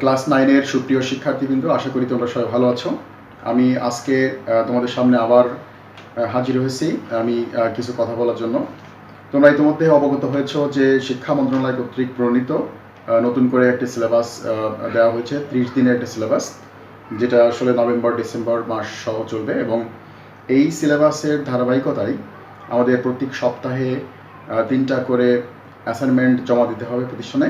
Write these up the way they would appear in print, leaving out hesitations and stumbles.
Class 9-এর সুপ্রিয় শিক্ষার্থীবৃন্দ, আশা করি তোমরা সবাই ভালো আছো। আমি আজকে তোমাদের সামনে আবার হাজির হয়েছি আমি কিছু কথা বলার জন্য। তোমরা ইতিমধ্যে অবগত হয়েছো যে শিক্ষা মন্ত্রণালয় কর্তৃক প্রণীত নতুন করে একটি সিলেবাস দেওয়া হয়েছে, 30 দিনের একটা সিলেবাস, যেটা আসলে নভেম্বর ডিসেম্বর মাস সহ চলবে। এবং এই সিলেবাসের ধারাবাহিকতায় আমাদের প্রত্যেক সপ্তাহে 3টা করে অ্যাসাইনমেন্ট জমা দিতে হবে প্রতিষ্ঠানে।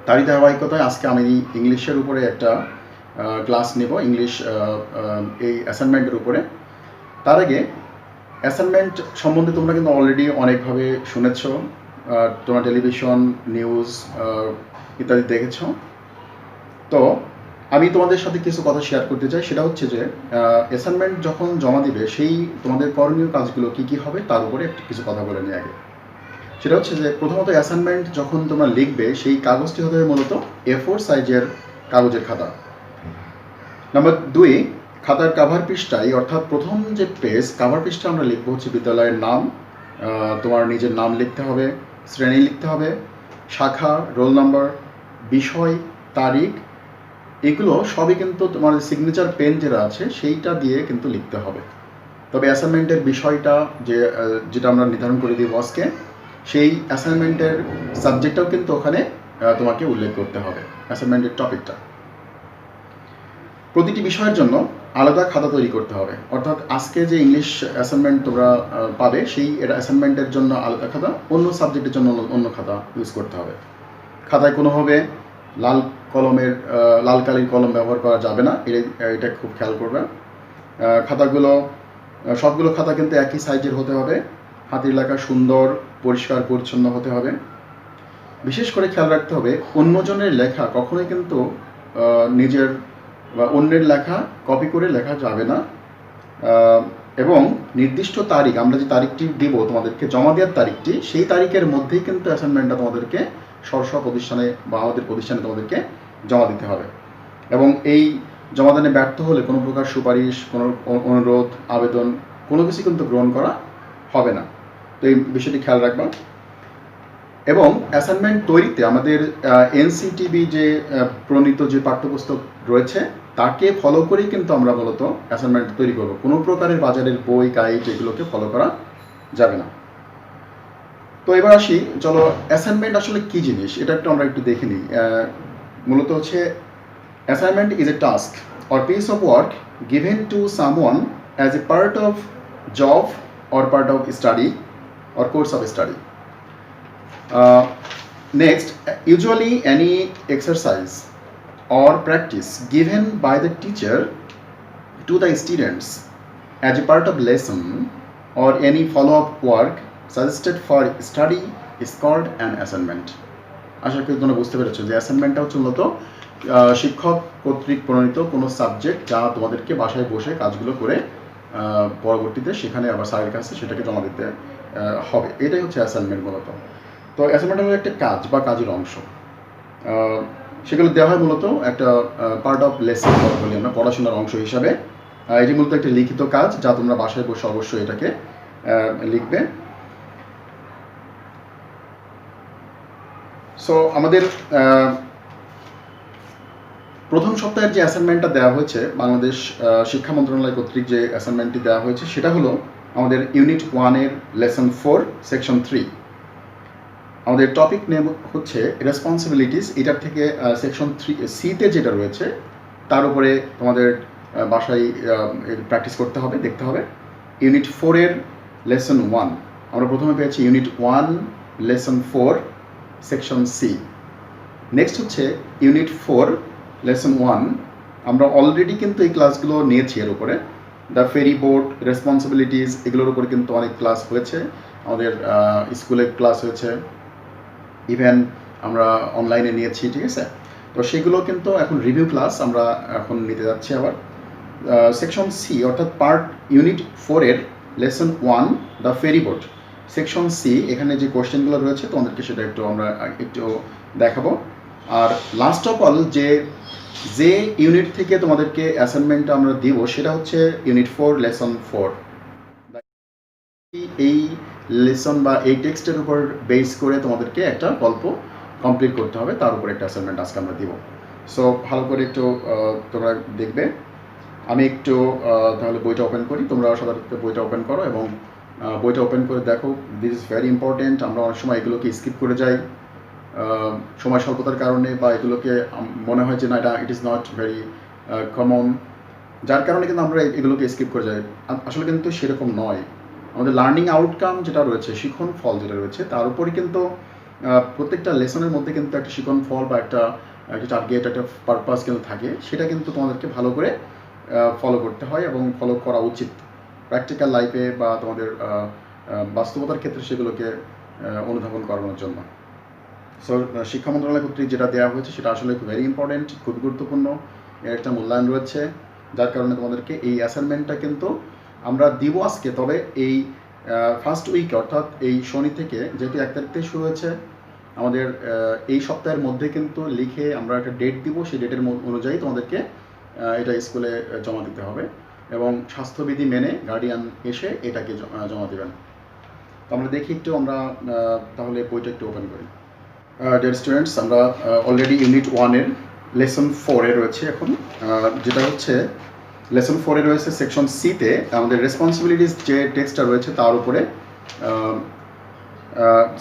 তারই ধারাবাহিকতায় আজকে আমি ইংলিশের উপরে একটা ক্লাস নেব, ইংলিশ এই অ্যাসাইনমেন্টের উপরে। তার আগে অ্যাসাইনমেন্ট সম্বন্ধে তোমরা কিন্তু অলরেডি অনেকভাবে শুনেছ, তোমরা টেলিভিশন, নিউজ ইত্যাদি দেখেছ। তো আমি তোমাদের সাথে কিছু কথা শেয়ার করতে চাই। সেটা হচ্ছে যে অ্যাসাইনমেন্ট যখন জমা দিবে সেই তোমাদের করণীয় কাজগুলো কী কী হবে তার উপরে কিছু কথা বলে নিই আগে। সেটা হচ্ছে যে প্রথমত অ্যাসাইনমেন্ট যখন তোমরা লিখবে সেই কাগজটি হতে হবে মূলত A4 সাইজের কাগজের খাতা। নাম্বার 2, খাতার কাভার পৃষ্ঠায়, অর্থাৎ প্রথম যে পেজ কাভার পৃষ্ঠা আমরা লিখবো হচ্ছে বিদ্যালয়ের নাম, তোমার নিজের নাম লিখতে হবে, শ্রেণী লিখতে হবে, শাখা, রোল নাম্বার, বিষয়, তারিখ, এগুলো সবই কিন্তু তোমার সিগনেচার পেন যেটা আছে সেইটা দিয়ে কিন্তু লিখতে হবে। তবে অ্যাসাইনমেন্টের বিষয়টা যেটা আমরা নির্ধারণ করে দিব আজকে, সেই অ্যাসাইনমেন্টের সাবজেক্টটাও কিন্তু ওখানে তোমাকে উল্লেখ করতে হবে, অ্যাসাইনমেন্টের টপিকটা। প্রতিটি বিষয়ের জন্য আলাদা খাতা তৈরি করতে হবে, অর্থাৎ আজকে যে ইংলিশ অ্যাসাইনমেন্ট তোমরা পাবে সেই অ্যাসাইনমেন্টের জন্য আলাদা খাতা, অন্য সাবজেক্টের জন্য অন্য খাতা ইউজ করতে হবে। খাতায় কোনোভাবে লাল কালির কলম ব্যবহার করা যাবে না, এটা খুব খেয়াল করবে। খাতাগুলো, সবগুলো খাতা কিন্তু একই সাইজের হতে হবে, হাতের লেখা সুন্দর, পরিষ্কার পরিচ্ছন্ন হতে হবে। বিশেষ করে খেয়াল রাখতে হবে অন্যজনের লেখা কখনোই কিন্তু নিজের বা অন্যের লেখা কপি করে লেখা যাবে না। এবং নির্দিষ্ট তারিখ, আমরা যে তারিখটি দেব তোমাদেরকে, জমা দেওয়ার তারিখটি, সেই তারিখের মধ্যেই কিন্তু অ্যাসাইনমেন্টটা তোমাদেরকে স্ব প্রতিষ্ঠানে বা আমাদের প্রতিষ্ঠানে তোমাদেরকে জমা দিতে হবে। এবং এই জমাদানে ব্যর্থ হলে কোনো প্রকার সুপারিশ, কোনো অনুরোধ, আবেদন কোনো কিছু কিন্তু গ্রহণ করা হবে না। তো এই বিষয়টি খেয়াল রাখবা। এবং অ্যাসাইনমেন্ট তৈরিতে আমাদের NCTB যে প্রণীত যে পাঠ্যপুস্তক রয়েছে তাকে ফলো করেই কিন্তু আমরা মূলত অ্যাসাইনমেন্ট তৈরি করব। কোনো প্রকারের বাজারের বই, গাইড এগুলোকে ফলো করা যাবে না। তো এবার আসি, চলো অ্যাসাইনমেন্ট আসলে কী জিনিস এটা আমরা একটু দেখে নিই। মূলত হচ্ছে assignment is a task or piece of work given to someone as a part of job or part of study or course of study. Next, usually any exercise or practice given by the teacher to the students as a part of lesson or any follow-up work suggested for study is called an assignment. আশা করি তোমরা বুঝতে পেরেছো যে অ্যাসাইনমেন্টটা হচ্ছে মূলত শিক্ষক কর্তৃক প্রণীত কোনো সাবজেক্ট যা তোমাদেরকে বাসায় বসে কাজগুলো করে পরবর্তীতে সেখানে আবার স্যারের কাছে সেটাকে জমা দিতে হবে, এটাই হচ্ছে অ্যাসাইনমেন্ট মূলত। তো অ্যাসাইনমেন্ট হলো একটা কাজ বা কাজের অংশ, সেগুলো দেওয়া হয় মূলত একটা পার্ট অফ লেসন বলি আমরা, পড়াশোনার অংশ হিসাবে। এটি মূলত একটা লিখিত কাজ যা তোমরা বাসায় বসে অবশ্যই এটাকে লিখবে। সো আমাদের প্রথম সপ্তাহের যে অ্যাসাইনমেন্টটা দেওয়া হয়েছে, বাংলাদেশ শিক্ষা মন্ত্রণালয় কর্তৃক যে অ্যাসাইনমেন্টটি দেওয়া হয়েছে সেটা হলো আমাদের ইউনিট 1-এর লেসন 4 সেকশন 3। আমাদের টপিক নেম হচ্ছে রেসপন্সিবিলিটিস। এটার থেকে সেকশন 3C-তে যেটা রয়েছে তার উপরে তোমাদের বাসায় প্র্যাকটিস করতে হবে, দেখতে হবে। ইউনিট 4-এর লেসন 1 আমরা প্রথমে পেয়েছি, unit 1 lesson 4 section C। Next হচ্ছে ইউনিট 4 লেসন 1। আমরা অলরেডি কিন্তু এই ক্লাসগুলো নিয়েছি এর উপরে, দ্য ফেরি বোট, রেসপন্সিবিলিটিস, এগুলোর উপরে কিন্তু অনেক ক্লাস হয়েছে, আমাদের স্কুলে ক্লাস হয়েছে, ইভেন আমরা অনলাইনে নিয়েছি, ঠিক আছে। তো সেগুলো কিন্তু এখন রিভিউ ক্লাস আমরা এখন নিতে যাচ্ছি আবার। সেকশন C অর্থাৎ ইউনিট 4-এর lesson 1 the ferry boat section C, এখানে যে কোয়েশ্চেনগুলো রয়েছে তোমাদেরকে সেটা আমরা একটু দেখাবো। আর লাস্ট অফ অল যে ইউনিট থেকে তোমাদেরকে অ্যাসাইনমেন্টটা আমরা দিব সেটা হচ্ছে ইউনিট 4 লেসন 4। এই লেসন বা এই টেক্সটের উপর বেস করে তোমাদেরকে একটা গল্প কমপ্লিট করতে হবে, তার উপর একটা অ্যাসাইনমেন্ট আজকে আমরা দিব। সো ভালো করে একটু তোমরা দেখবে। আমি একটু তাহলে বইটা ওপেন করি, তোমরা সাধারণত বইটা ওপেন করো এবং বইটা ওপেন করে দেখো। This is very important. আমরা অনেক সময় এগুলোকে স্কিপ করে যাই সময় স্বল্পতার কারণে, বা এগুলোকে মনে হয় যে না, এটা it is not very common, যার কারণে কিন্তু আমরা এগুলোকে স্কিপ করে যাই। আসলে কিন্তু সেরকম নয়। আমাদের লার্নিং আউটকাম যেটা রয়েছে, শিখন ফল যেটা রয়েছে, তার উপরে কিন্তু প্রত্যেকটা লেসনের মধ্যে কিন্তু একটা শিখন ফল বা একটা টার্গেট, একটা পারপাস কিন্তু থাকে। সেটা কিন্তু তোমাদেরকে ভালো করে ফলো করতে হয় এবং ফলো করা উচিত প্র্যাকটিক্যাল লাইফে বা তোমাদের বাস্তবতার ক্ষেত্রে সেগুলোকে অনুধাবন করানোর জন্য। সো শিক্ষা মন্ত্রণালয় কর্তৃক যেটা দেওয়া হয়েছে সেটা আসলে ভেরি ইম্পর্টেন্ট, খুব গুরুত্বপূর্ণ। এর একটা মূল্যায়ন রয়েছে, যার কারণে তোমাদেরকে এই অ্যাসাইনমেন্টটা কিন্তু আমরা দিব আজকে। তবে এই ফার্স্ট উইকে, অর্থাৎ এই শনি থেকে, যেহেতু 1 তারিখ থেকে শুরু হয়েছে, আমাদের এই সপ্তাহের মধ্যে কিন্তু লিখে আমরা একটা ডেট দিব। সেই ডেটের অনুযায়ী তোমাদেরকে এটা স্কুলে জমা দিতে হবে এবং স্বাস্থ্যবিধি মেনে গার্ডিয়ান এসে এটাকে জমা দেবেন। তো আমরা দেখি একটু, আমরা তাহলে বইটা একটু ওপেন করি। ডিয়ার স্টুডেন্টস, আমরা অলরেডি ইউনিট 1-এর লেসন 4-এ রয়েছে এখন, যেটা হচ্ছে লেসন 4-এ রয়েছে সেকশন সিতে আমাদের রেসপন্সিবিলিটিস যে টেক্সটটা রয়েছে তার উপরে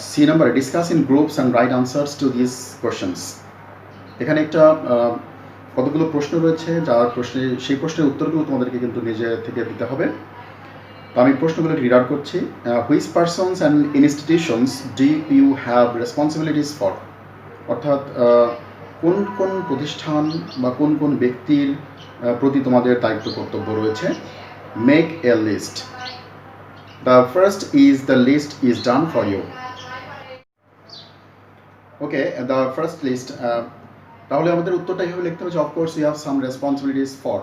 সি নাম্বারে discuss in groups and right answers to this questions. এখানে একটা কতগুলো প্রশ্ন রয়েছে, যার সেই প্রশ্নের উত্তরগুলো তোমাদেরকে কিন্তু নিজে থেকে দিতে হবে। তো আমি প্রশ্নগুলো রিড আউট করছি। Which persons and institutions do you have responsibilities for? অর্থাৎ কোন কোন প্রতিষ্ঠান বা কোন কোন ব্যক্তির প্রতি তোমাদের দায়িত্ব কর্তব্য রয়েছে। Make a list. The first is the list is done for you. Okay, the first list. তাহলে আমাদের উত্তরটা এভাবে লিখতে হবে যে of course you have some responsibilities for.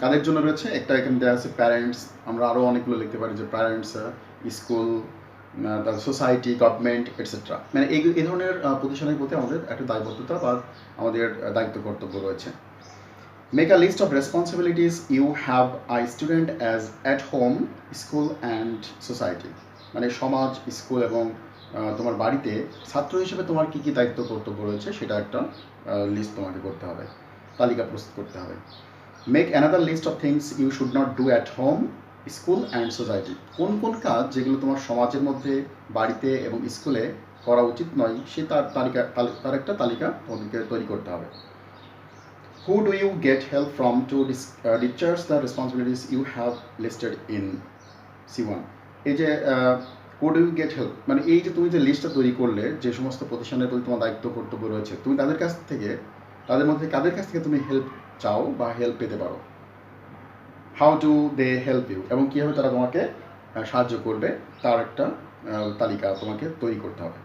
কাদের জন্য রয়েছে? একটা এখানে দেওয়া আছে প্যারেন্টস। আমরা আরও অনেকগুলো লিখতে পারি যে প্যারেন্টস, স্কুল, তারপর সোসাইটি, গভর্নমেন্ট এটসেট্রা। মানে এই ধরনের প্রতিষ্ঠানের প্রতি আমাদের একটা দায়বদ্ধতা বা আমাদের দায়িত্ব কর্তব্য রয়েছে। Make a list of responsibilities you have I student as at home, school and society. মানে সমাজ, স্কুল এবং তোমার বাড়িতে ছাত্র হিসেবে তোমার কী কী দায়িত্ব কর্তব্য রয়েছে সেটা একটা লিস্ট তোমাকে করতে হবে, তালিকা প্রস্তুত করতে হবে। Make another list of things you should not do at home, school and society. কোন কোন কাজ যেগুলো তোমার সমাজের মধ্যে, বাড়িতে এবং স্কুলে করা উচিত নয়, সে তার একটা তালিকা তোমাদেরকে তৈরি করতে হবে। Who do you get help from to discharge the responsibilities you have listed in C1। এই যে who do you get help, মানে এই যে তুমি যে লিস্টটা তৈরি করলে, যে সমস্ত প্রতিষ্ঠানের প্রতি তোমার দায়িত্ব কর্তব্য রয়েছে, তুমি তাদের মধ্যে কাদের কাছ থেকে তুমি হেল্প চাও বা হেল্প পেতে পারো। How do they help you, এবং কীভাবে তারা তোমাকে সাহায্য করবে, তার একটা তালিকা তোমাকে তৈরি করতে হবে।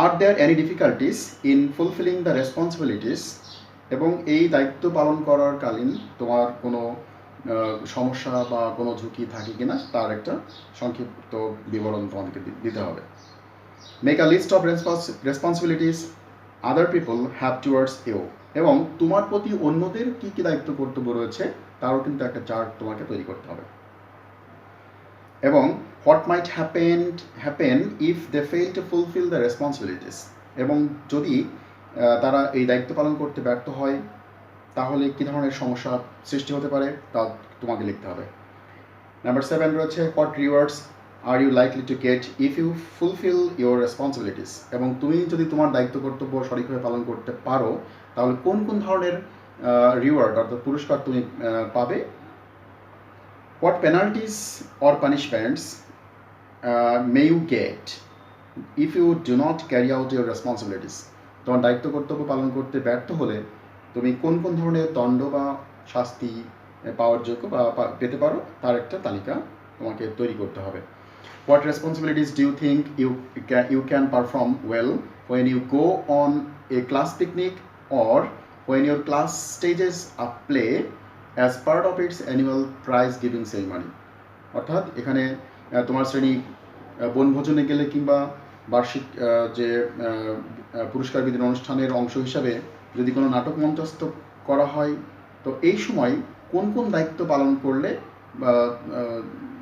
আর there any difficulties in fulfilling the responsibilities, এবং এই দায়িত্ব পালন করার কালীন তোমার কোনো সমস্যা বা কোনো ঝুঁকি থাকে কিনা তার একটা সংক্ষিপ্ত বিবরণ তোমাদেরকে দিতে হবে। Make a list of responsibilities other people have towards you, এবং তোমার প্রতি অন্যদের কী কী দায়িত্ব কর্তব্য রয়েছে তারও কিন্তু একটা চার্ট তোমাকে তৈরি করতে হবে। এবং what might happen if they fail to fulfil the responsibilities, এবং যদি তারা এই দায়িত্ব পালন করতে ব্যর্থ হয় তাহলে কী ধরনের সমস্যা সৃষ্টি হতে পারে তা তোমাকে লিখতে হবে। নাম্বার 7 রয়েছে what rewards are you likely to get if you fulfil your responsibilities, এবং তুমি যদি তোমার দায়িত্ব কর্তব্য সঠিকভাবে পালন করতে পারো তাহলে কোন কোন ধরনের রিওয়ার্ড অর্থাৎ পুরস্কার তুমি পাবে। What penalties or punishments may you get if you do not carry out your responsibilities, তোমার দায়িত্ব কর্তব্য পালন করতে ব্যর্থ হলে তুমি কোন কোন ধরনের দণ্ড বা শাস্তি পাওয়ার যোগ্য বা পেতে পারো তার একটা তালিকা তোমাকে তৈরি করতে হবে। What responsibilities do you think you can perform well when you go on a class picnic or when your class stages a play as part of its annual prize giving ceremony. অর্থাৎ এখানে তোমার শ্রেণী বনভোজনে গেলে কিংবা বার্ষিক যে পুরস্কার বিতরণ অনুষ্ঠানের অংশ হিসাবে যদি কোনো নাটক মঞ্চস্থ করা হয়, তো এই সময় কোন কোন দায়িত্ব পালন করলে বা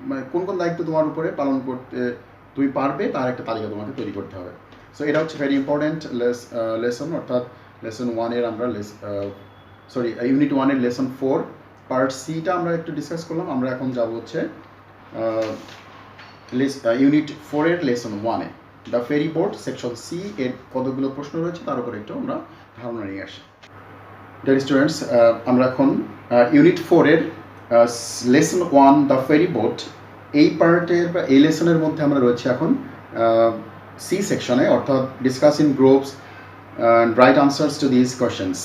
মানে কোন কোন দায়িত্ব তোমার উপরে পালন করতে তুমি পারবে তার একটা তালিকা তোমাকে তৈরি করতে হবে। সো এটা হচ্ছে ভেরি ইম্পর্ট্যান্ট লেসন, অর্থাৎ লেসন 1-এর আমরা ইউনিট 1-এর লেসন 4 পার্ট সিটা আমরা একটু ডিসকাস করলাম। আমরা এখন যাব হচ্ছে ইউনিট 4-এর লেসন 1-এ the ferry boat section C এর কতগুলো প্রশ্ন রয়েছে তার উপর একটু আমরা ধারণা নিয়ে আসি। ডিয়ার স্টুডেন্টস, আমরা এখন ইউনিট 4-এর লেসন 1 দ্য ফেরি বোট এই পার্টের বা এই লেসনের মধ্যে আমরা রয়েছে এখন সি সেকশনে, অর্থাৎ discuss in groups and write answers to these questions.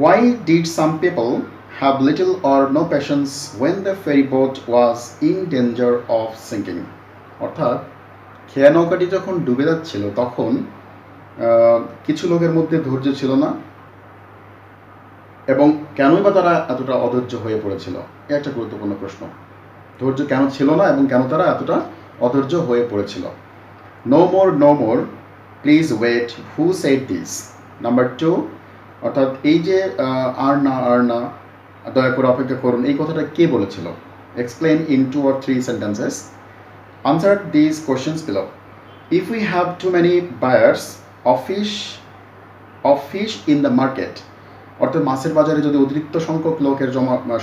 Why did some people have little or no patience when the ferry boat was in danger of sinking? অর্থাৎ খেয়া নৌকাটি যখন ডুবে যাচ্ছিল তখন কিছু লোকের মধ্যে ধৈর্য ছিল না, এবং কেনই বা তারা এতটা অধৈর্য হয়ে পড়েছিল? একটা গুরুত্বপূর্ণ প্রশ্ন। ধৈর্য কেন ছিল না এবং কেন তারা এতটা অধৈর্য হয়ে পড়েছিল? No more please wait, who said this? Number 2, অর্থাৎ এই যে আর না দয়া করে অপেক্ষা করুন, এই কথাটা কে বলেছিল? Explain in 2 or 3 sentences. Answer these questions below. If we have too many buyers of fish in the market, অর্থাৎ মাছের বাজারে যদি অতিরিক্ত সংখ্যক লোকের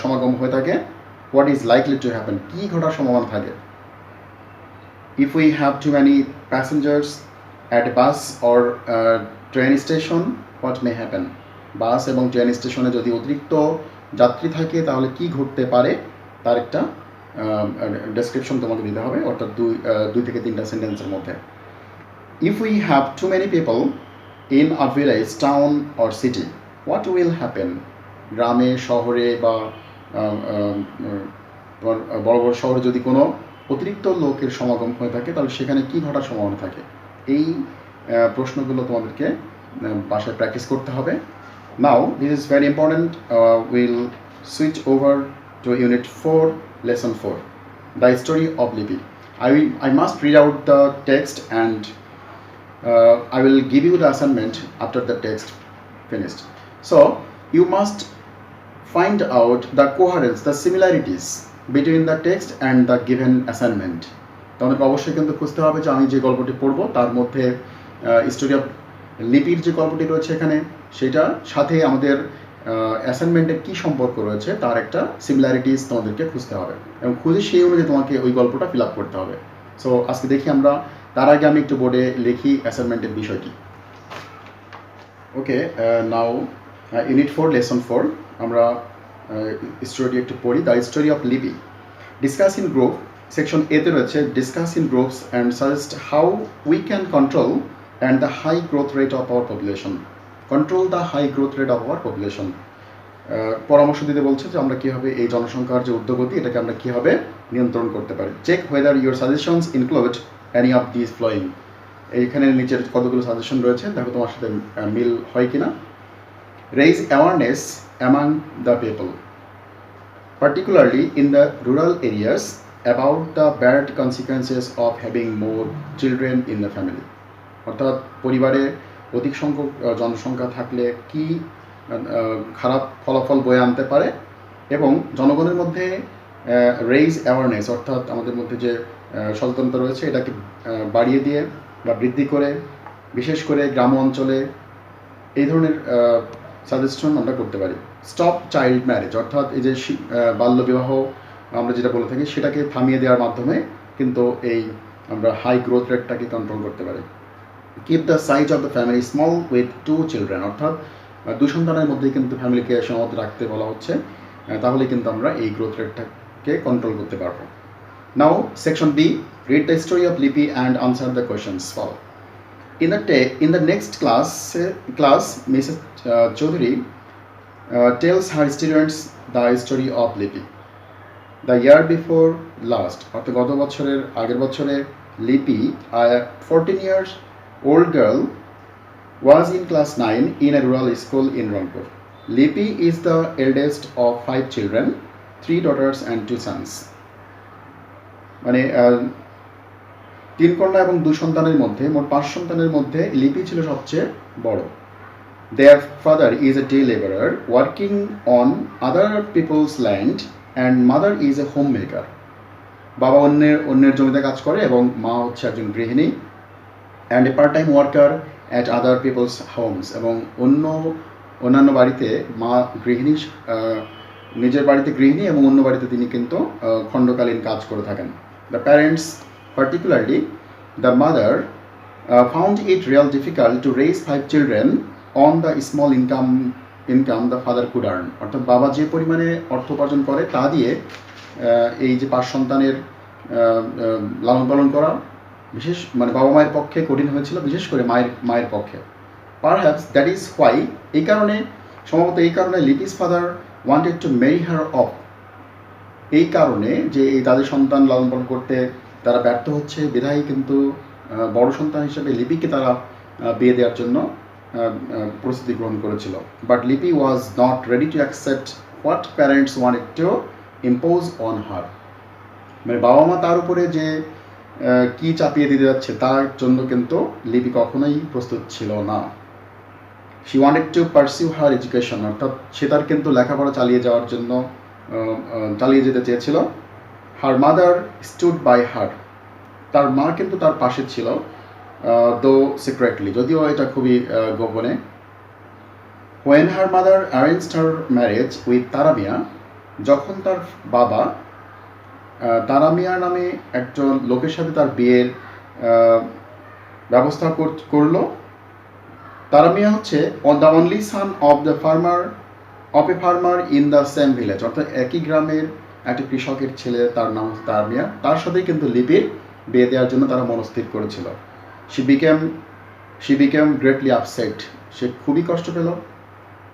সমাগম হয়ে থাকে, what is likely to happen? কি ঘটার সম্ভাবনা থাকে? If we have too many passengers at a bus or train station, what may happen? বাস এবং ট্রেন স্টেশনে যদি অতিরিক্ত যাত্রী থাকে তাহলে কি ঘটতে পারে তার একটা ডেসক্রিপশন তোমাকে দিতে হবে, অর্থাৎ 2 থেকে 3টা সেন্টেন্সের মধ্যে। If we have too many people in a village, town or city, what will happen? গ্রামে, শহরে বা বড় বড় শহরে যদি কোনো অতিরিক্ত লোকের সমাগম হয়ে থাকে তাহলে সেখানে কি ঘটার সম্ভাবনা থাকে? এই প্রশ্নগুলো তোমাদেরকে বাসায় প্র্যাকটিস করতে হবে। Now this is very important. We'll switch over to unit 4, lesson 4, the story of Lipi. I must read out the text and I will give you the assignment after the text finished. So you must find out the coherence, the similarities between the text and the given assignment. তোমাদেরকে অবশ্যই কিন্তু খুঁজতে হবে যে আমি যে গল্পটি পড়বো তার মধ্যে স্টোরি অফ লিপির যে গল্পটি রয়েছে এখানে, সেটার সাথে আমাদের অ্যাসাইনমেন্টের কী সম্পর্ক রয়েছে তার একটা সিমিলারিটিস তোমাদেরকে খুঁজতে হবে, এবং খুঁজে সেই অনুযায়ী তোমাকে ওই গল্পটা ফিল আপ করতে হবে। সো আজকে দেখি আমরা, তার আগে আমি একটু বোর্ডে লিখি অ্যাসাইনমেন্টের বিষয়টি। ওকে, নাও ইউনিট 4 লেসন 4 আমরা স্টোরিটি একটু পড়ি। The story of Lipi. Discuss in group section এতে রয়েছে discuss in groups and suggest how we can control and the high growth rate of our population. Control the high growth rate of our population, পরামর্শ দিতে বলছে যে আমরা কীভাবে এই জনসংখ্যার যে ঊর্ধ্বগতি এটাকে আমরা কীভাবে নিয়ন্ত্রণ করতে পারি। Check whether your suggestions include any of this following. এইখানে নিচের কতগুলো সাজেশন রয়েছে, দেখো তোমার সাথে মিল হয় কিনা। Raise awareness among the people, particularly in the rural areas, about the bad consequences of having more children in the family. অর্থাৎ পরিবারে অধিক সংখ্যক জনসংখ্যা থাকলে কি খারাপ ফলাফল বয়ে আনতে পারে, এবং জনগণের মধ্যে রেইজ অ্যাওয়ারনেস, অর্থাৎ আমাদের মধ্যে যে সচেতনতা রয়েছে এটাকে বাড়িয়ে দিয়ে বা বৃদ্ধি করে, বিশেষ করে গ্রাম অঞ্চলে এই ধরনের সাজেশন আমরা করতে পারি। স্টপ চাইল্ড ম্যারেজ, অর্থাৎ এই যে বাল্যবিবাহ আমরা যেটা বলে থাকি সেটাকে থামিয়ে দেওয়ার মাধ্যমে কিন্তু এই আমরা হাই গ্রোথ রেটটাকে কন্ট্রোল করতে পারি। Keep the size of the family small with 2 children, অর্থাৎ 2 সন্তানের মধ্যে কিন্তু ফ্যামিলিকে সীমাবদ্ধ রাখতে বলা হচ্ছে, তাহলে কিন্তু আমরা এই গ্রোথ রেটটাকে কন্ট্রোল করতে পারবো। Now section B, read the story of Lipi and answer the questions follow. In the next class, Mrs. Chaudhary tells her students the story of Lipi. The year before last, অর্থাৎ গত বছরের আগের বছরে লিপি, a 14 years old girl, was in class 9 in a rural school in Rangpur. Lipi is the eldest of 5 children, 3 daughters and 2 sons. মানে 3 কন্যা এবং 2 সন্তানের মধ্যে, মোট 5 সন্তানের মধ্যে লিপি ছিল সবচেয়ে বড়। Their father is a day laborer working on other people's land and mother is a homemaker. বাবা অন্যের জমিতে কাজ করে এবং মা হচ্ছে একজন গৃহিণী, and a part-time worker at other people's homes, এবং অন্যান্য বাড়িতে মা গৃহিণী, নিজের বাড়িতে গৃহিণী এবং অন্য বাড়িতে তিনি কিন্তু খণ্ডকালীন কাজ করে থাকেন। The parents, particularly the mother, found it real difficult to raise 5 children on the small income the father could earn. অর্থাৎ বাবা যে পরিমাণে অর্থ উপার্জন করে তা দিয়ে এই যে 5 সন্তানের লালন পালন করা বিশেষ মানে বাবা মায়ের পক্ষে কঠিন হয়েছিল, বিশেষ করে মায়ের পক্ষে। পারহ্যাপস দ্যাট ইজ হোয়াই, এই কারণে সম্ভবত এই কারণে Lipi's father wanted to marry her of, এই কারণে যে এই তাদের সন্তান লালন পালন করতে তারা ব্যর্থ হচ্ছে, বিধায়ী কিন্তু বড় সন্তান হিসেবে লিপিকে তারা বিয়ে দেওয়ার জন্য প্রস্তুতি গ্রহণ করেছিল। বাট লিপি was not ready to accept what parents wanted to impose on her, মানে বাবা মা তার উপরে যে কি চাপিয়ে দিতে যাচ্ছে তার জন্য কিন্তু লিপি কখনোই প্রস্তুত ছিল না। She wanted to pursue her education, অর্থাৎ সে তার কিন্তু লেখাপড়া চালিয়ে যেতে চেয়েছিল। Her mother stood by her, তার মা কিন্তু তার পাশে ছিল, দো সিক্রেটলি, যদিও এটা খুবই গোপনে। When her mother arranged her marriage with Taramia, যখন তার বাবা তারামিয়া নামে একজন লোকের সাথে তার বিয়ের ব্যবস্থা করলো। তারামিয়া হচ্ছে the only son of a farmer in the same village, অর্থাৎ একই গ্রামের একটি কৃষকের ছেলে, তার নাম হচ্ছে তারামিয়া। তার সাথেই কিন্তু লিপির বিয়ে দেওয়ার জন্য তারা মনস্থির করেছিল। শি বিকেম গ্রেটলি আপসেট, সে খুবই কষ্ট পেল।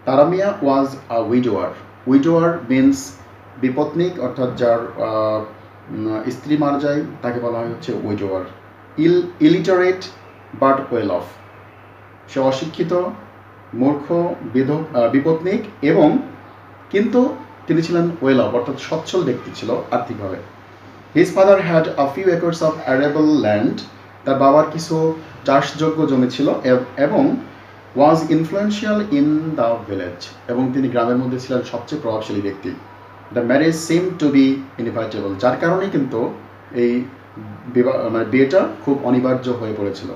তারামিয়া ওয়াজ আ উইডোয়ার মিনস বিপত্নিক, অর্থাৎ যার স্ত্রী মারা যায় তাকে বলা হয় হচ্ছে উইডোয়ার। ইলিটারেট বাট ওয়েল অফ, সে অশিক্ষিত, মূর্খ, বিপত্নিক এবং কিন্তু তিনি ছিলেন ওয়েল অফ, অর্থাৎ সচ্ছল ব্যক্তি ছিল আর্থিকভাবে। His father had a few acres of arable land, তার বাবার কিছু চাষযোগ্য জমি ছিল, এবং was influential in the village, এবং তিনি গ্রামের মধ্যে ছিলেন সবচেয়ে প্রভাবশালী ব্যক্তি। The marriage seem to be inevitable, যার কারণেই কিন্তু এই বিয়েটা খুব অনিবার্য হয়ে পড়েছিল,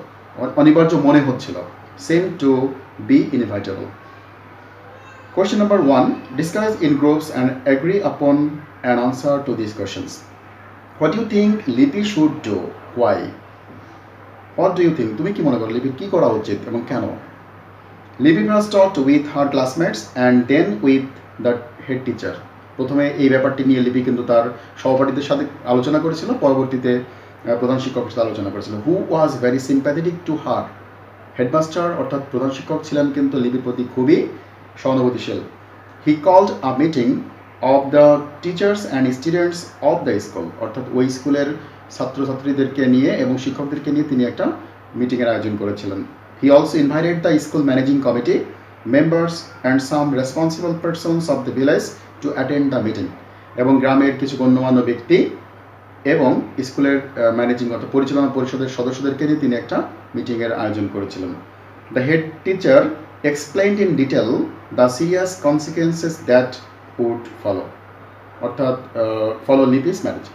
অনিবার্য মনে হচ্ছিল। Seem to be inevitable. Question number 1. Discuss in groups and agree upon an answer to these questions. What do you think Lipi should do? Why? What do you think? তুমি কি মনে করো লিপি কি করা উচিত এবং কেন? Lipi must talk with her classmates and then with the head teacher. প্রথমে এই ব্যাপারটি নিয়ে লিপি কিন্তু তার সহপাঠীদের সাথে আলোচনা করেছিল, পরবর্তীতে প্রধান শিক্ষকের সাথে আলোচনা করেছিল। Who was very sympathetic to her? Headmaster অর্থাৎ প্রধান শিক্ষক ছিলেন কিন্তু লিপির প্রতি খুবই সহানুভূতিশীল। He called a meeting of the teachers and students of the school, অর্থাৎ ওই স্কুলের ছাত্রছাত্রীদেরকে নিয়ে এবং শিক্ষকদেরকে নিয়ে তিনি একটা মিটিংয়ের আয়োজন করেছিলেন। He also invited the school managing committee members and some responsible persons of the village to attend the meeting, এবং গ্রামের কিছু গণ্যমান্য ব্যক্তি এবং স্কুলের ম্যানেজিং অর্থাৎ পরিচালনা পরিষদের সদস্যদেরকে নিয়ে তিনি একটা মিটিংয়ের আয়োজন করেছিলেন। The head teacher explained in detail the serious consequences that would follow, অর্থাৎ ফলো লিপিস ম্যারেজ,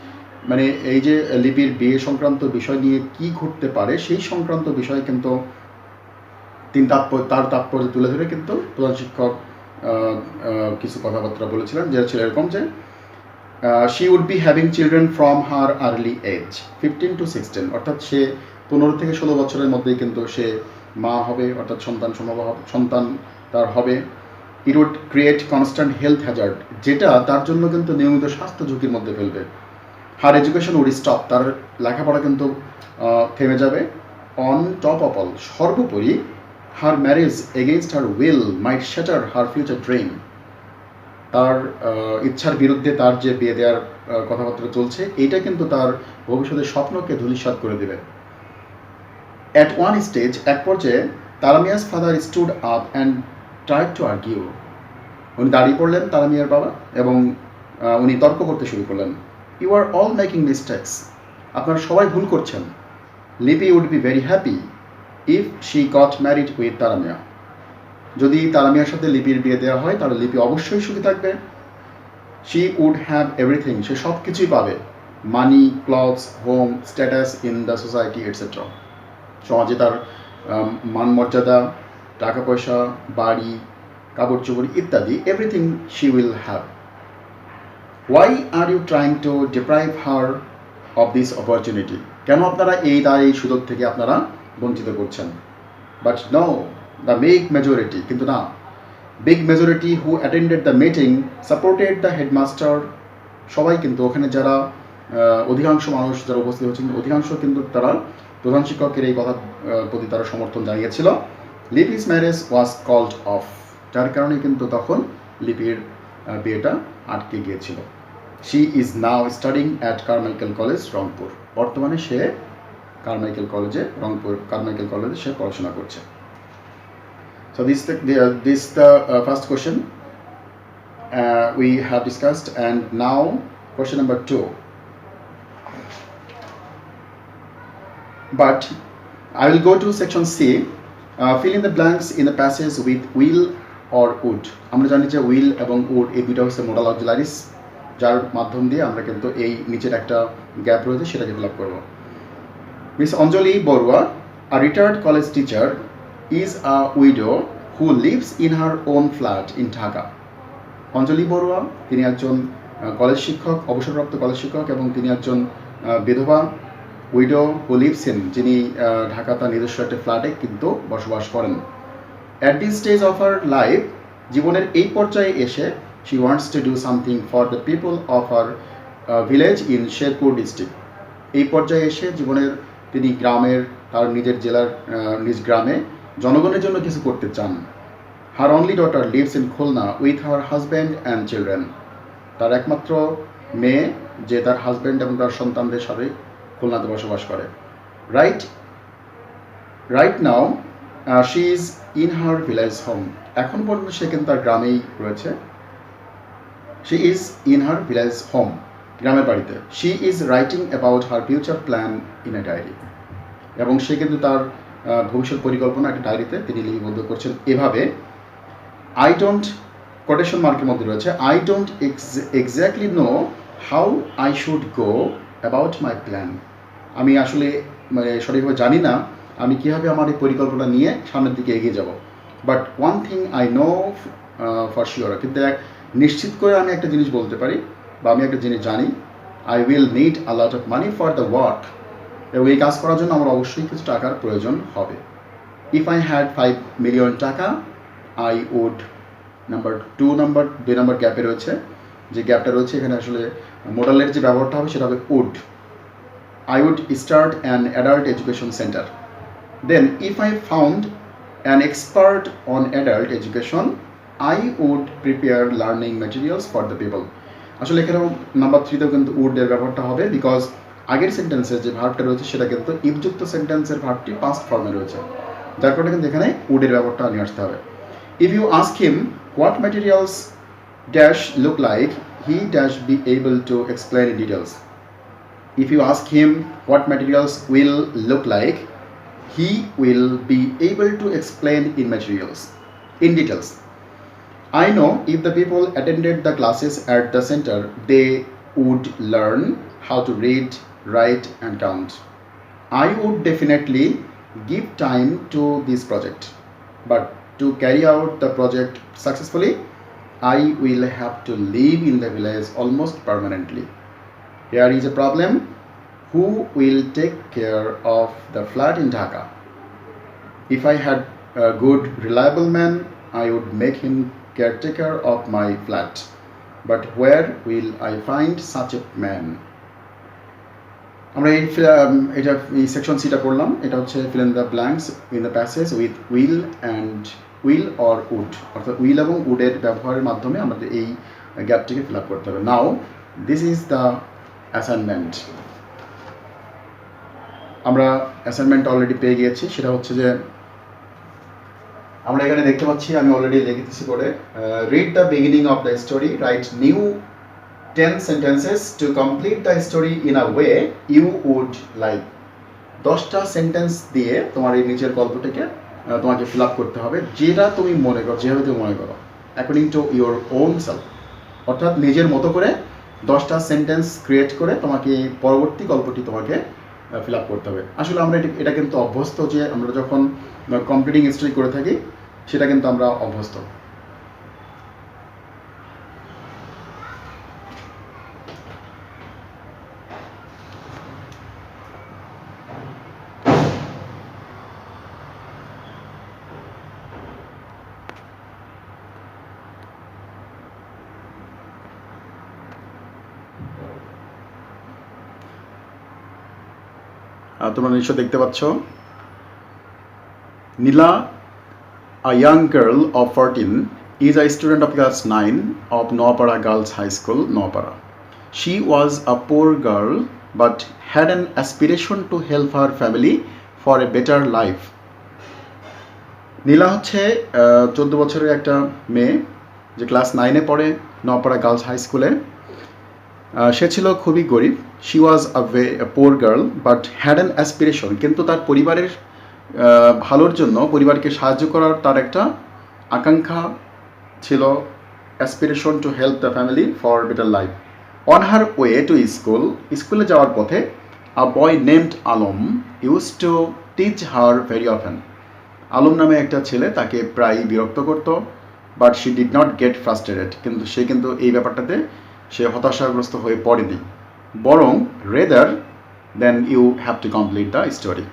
মানে এই যে লিপির বিয়ে সংক্রান্ত বিষয় নিয়ে কি ঘটতে পারে সেই সংক্রান্ত বিষয় কিন্তু তিনি তার তাৎপর্য তুলে ধরে কিন্তু প্রধান শিক্ষক কিছু কথাবার্তা বলেছিলেন, যেটা ছিল এরকম যে she would be having children from her early age 15 to 16, অর্থাৎ সে 15 থেকে 16 বছরের মধ্যেই কিন্তু সে মা হবে, অর্থাৎ সন্তান তার হবে। It would create constant health hazard, যেটা তার জন্য কিন্তু নিয়মিত স্বাস্থ্য ঝুঁকির মধ্যে ফেলবে। Her education would stop, তার লেখাপড়া কিন্তু থেমে যাবে। On top of all, সর্বোপরি her marriage against her will might shatter her future dream, তার ইচ্ছার বিরুদ্ধে তার যে বিয়ে দেওয়ার কথাবার্তা চলছে এটা কিন্তু তার ভবিষ্যতের স্বপ্নকে ধূলিসাৎ করে দেবে। অ্যাট ওয়ান স্টেজ, এক পর্যায়ে Taramia's father stood up and tried to argue, উনি দাঁড়িয়ে পড়লেন তারামিয়ার বাবা এবং উনি তর্ক করতে শুরু করলেন। You are all making mistakes, আপনারা সবাই ভুল করছেন। Lipi would be very happy if she got married with Taramia, যদি তারামিয়ার সাথে লিপির বিয়ে দেওয়া হয় তাহলে লিপি অবশ্যই সুখী থাকবে। শি উড হ্যাভ এভরিথিং, সে সব কিছুই পাবে, money, clothes, home, status in the society etcetera, সমাজে তার মান মর্যাদা, টাকা পয়সা, বাড়ি, কাপড় চোপড় ইত্যাদি, everything she will have. Why are you trying to deprive her of this opportunity? কেন আপনারা এই সুযোগ থেকে আপনারা বঞ্চিত করছেন? But no, the big majority, কিন্তু না, big majority who attended the meeting supported the headmaster, সবাই কিন্তু ওখানে যারা অধিকাংশ মানুষ যারা উপস্থিত হচ্ছেন অধিকাংশ কিন্তু তারা প্রধান শিক্ষকের এই কথার প্রতি তারা সমর্থন জানিয়েছিল। Lipi's marriage was called off, যার কারণে কিন্তু তখন লিপির বিয়েটা আটকে গিয়েছিল। She is now studying at Carmichael college, Rangpur. বর্তমানে সে কারমাইকেল কলেজে, রংপুর কারমাইকেল কলেজে সে পড়াশোনা করছে। So this the first question we have discussed, and now question number 2. But I will go to section C. Fill in the blanks in the passage with will or would. আমরা জানি যে will এবং would এই দুটো হচ্ছে modal auxiliaries, যার মাধ্যম দিয়ে আমরা কিন্তু এই নিচের একটা গ্যাপ রয়েছে সেটাকে ফিল আপ করবো। Miss Anjali Barua, a retired college teacher, is a widow who lives in her own flat in Dhaka. অঞ্জলি বড়ুয়া তিনি একজন কলেজ শিক্ষক, অবসরপ্রাপ্ত কলেজ শিক্ষক, এবং তিনি একজন বিধবা, উইডো হু লিভস ইন, যিনি ঢাকা তার নিজস্ব একটা ফ্ল্যাটে কিন্তু বসবাস করেন। At this stage of her life, জীবনের এই পর্যায়ে এসে, she wants to do something for the people of her village in Sherpur district. এই পর্যায়ে এসে জীবনের তিনি গ্রামের, তার নিজের জেলার নিজ গ্রামে জনগণের জন্য কিছু করতে চান। হার only daughter lives in Khulna with her husband and children. তার একমাত্র মেয়ে যে তার হাজব্যান্ড এবং তার সন্তানদের সাথে খুলনাতে বসবাস করে। Right now she is in her village home. এখন পর্যন্ত সে কিন্তু তার গ্রামেই রয়েছে। She is in her village home, গ্রামের বাড়িতে। She is writing about her future plan in a diary. এবং সে কিন্তু তার ভবিষ্যৎ পরিকল্পনা একটা ডায়েরিতে তিনি লিপিবদ্ধ করছেন এভাবে। আই ডোন্ট, কোটেশন মার্কের মধ্যে রয়েছে, I don't exactly know how I should go about my plan. আমি আসলে সঠিকভাবে জানি না আমি কীভাবে আমার এই পরিকল্পনা নিয়ে সামনের দিকে এগিয়ে যাব। But one thing I know for sure, কিন্তু নিশ্চিত করে আমি একটা জিনিস বলতে পারি বা আমি একটা জিনিস জানি, I will need a lot of money for the work. এবং এই কাজ করার জন্য আমার অবশ্যই কিছু টাকার প্রয়োজন হবে। ইফ আই হ্যাড 5 মিলিয়ন টাকা, আই উড, দুই নম্বর গ্যাপে রয়েছে, যে গ্যাপটা রয়েছে এখানে আসলে মোডালের যে ব্যবহারটা হবে সেটা হবে would. I would start an adult education center. Then if I found an expert on adult education, I would prepare learning materials for the people. আসলে এখানেও নাম্বার 3তেও কিন্তু would এর ব্যবহারটা হবে, বিকজ আগের সেন্টেন্সের যে ভার্বটা রয়েছে সেটা কিন্তু ইফযুক্ত সেন্টেন্সের ভার্বটি পাস্ট ফর্মে রয়েছে, যার কারণে কিন্তু এখানে would এর ব্যবহারটা নিয়ে আসতে হবে। If you ask him what materials dash look like, he dash be able to explain in details. If you ask him what materials will look like, he will be able to explain in details. I know if the people attended the classes at the center, they would learn how to read, write and count. I would definitely give time to this project, but to carry out the project successfully, I will have to live in the village almost permanently. Here is a problem. Who will take care of the flat in Dhaka? If I had a good, reliable man, I would make him caretaker of my flat. But where will I find such a man? আমরা এই section সিটা করলাম। এটা হচ্ছে fill in the blanks in the passage with will or would, অর্থাৎ will এবং would এর ব্যবহারের মাধ্যমে আমাদের এই গ্যাপটিকে ফিল আপ করতে হবে। নাও দিস ইজ দ্য অ্যাসাইনমেন্ট। আমরা অ্যাসাইনমেন্ট অলরেডি পেয়ে গিয়েছি। সেটা হচ্ছে যে আমরা এখানে দেখতে পাচ্ছি, আমি অলরেডি লিখেছি করে, read the beginning of the story, write new 10 sentences to complete the story in a way you would like. 10টা সেন্টেন্স দিয়ে তোমার এই নিচের গল্পটাকে তোমাকে ফিল আপ করতে হবে, যেটা তুমি মনে করো, যেভাবে তুমি মনে করো, according to your own self. অর্থাৎ নিজের মতো করে 10টা সেন্টেন্স ক্রিয়েট করে তোমাকে পরবর্তী গল্পটি তোমাকে ফিল আপ করতে হবে। আসলে আমরা এটা কিন্তু অভ্যস্ত যে আমরা যখন কমপ্লিটিং স্টাডি করে থাকি সেটা কিন্তু আমরা অভ্যস্ত। তোমরা নিশ্চয় দেখতে পাচ্ছ নীলা, a young girl of 14, is a student of class 9 of Noapara Girls High School, Noapara. She was a poor girl but had an aspiration to help her family for a better life. নীলা হচ্ছে 14 বছরের একটা মেয়ে যে class 9-এ পড়ে Naopara girls high স্কুলে। সে ছিল খুবই গরিব। She was a poor girl but had an aspiration, কিন্তু তার পরিবারের ভালোর জন্য, পরিবারকে সাহায্য করার তার একটা আকাঙ্ক্ষা ছিল, aspiration to help the family for better life. On her way to school, স্কুলে যাওয়ার পথে a boy named Alam use to teach her very often. Alam নামে একটা ছেলে তাকে প্রায় বিরক্ত করত, but she did not get frustrated, কিন্তু সে কিন্তু এই ব্যাপারটাতে সে হতাশাগ্রস্ত হয়ে পড়েনি, বরং rather than you have to complete the story.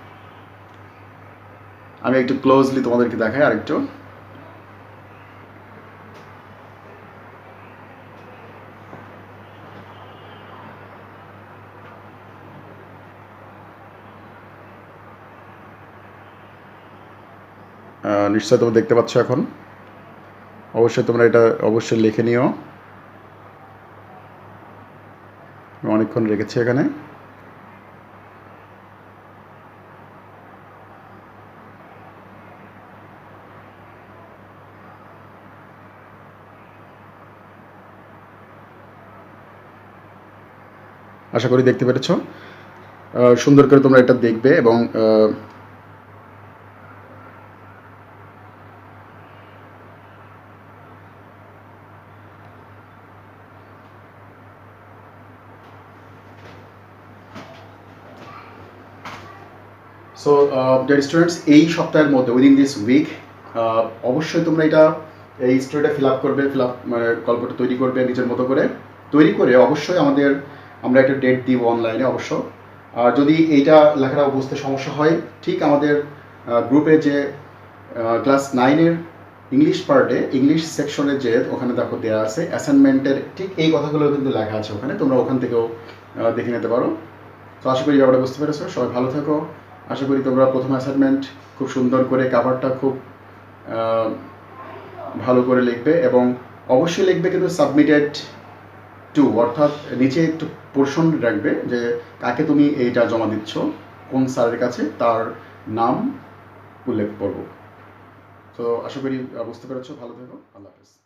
আমি একটু ক্লোজলি তোমাদেরকে দেখাই আরেকটু। নিশ্চয় তোমরা দেখতে পাচ্ছ এখন। অবশ্যই তোমরা এটা অবশ্যই লিখে নিও। অনেকক্ষণ রেখেছি এখানে। আশা করি দেখতে পেরেছ। সুন্দর করে তোমরা এটা দেখবে এবং সো ডিয়ার স্টুডেন্টস, এই সপ্তাহের মধ্যে উইদিন দিস উইক অবশ্যই তোমরা এই স্টোরিটা ফিল আপ মানে গল্পটা তৈরি করবে নিজের মতো করে। তৈরি করে অবশ্যই আমরা একটা ডেট দিব অনলাইনে অবশ্য। আর যদি এইটা লেখাটা বুঝতে সমস্যা হয়, ঠিক আমাদের গ্রুপে যে ক্লাস 9-এর ইংলিশ পার্টে ইংলিশ সেকশনে যে ওখানে দেখো দেওয়া আছে অ্যাসাইনমেন্টের ঠিক এই কথাগুলো কিন্তু লেখা আছে ওখানে, তোমরা ওখান থেকেও দেখে নিতে পারো। তো আশা করি ব্যাপারটা বুঝতে পেরেছো। সবাই ভালো থাকো। আশা করি তোমরা প্রথম অ্যাসাইনমেন্ট খুব সুন্দর করে কাভারটা খুব ভালো করে লিখবে এবং অবশ্যই লিখবে কিন্তু সাবমিটেড টু, অর্থাৎ নিচে একটু পোর্শন রাখবে যে কাকে তুমি এইটা জমা দিচ্ছ, কোন স্যারের কাছে, তার নাম উল্লেখ করবো। তো আশা করি বুঝতে পেরেছো। ভালো থেকো। আল্লাহ হাফেজ।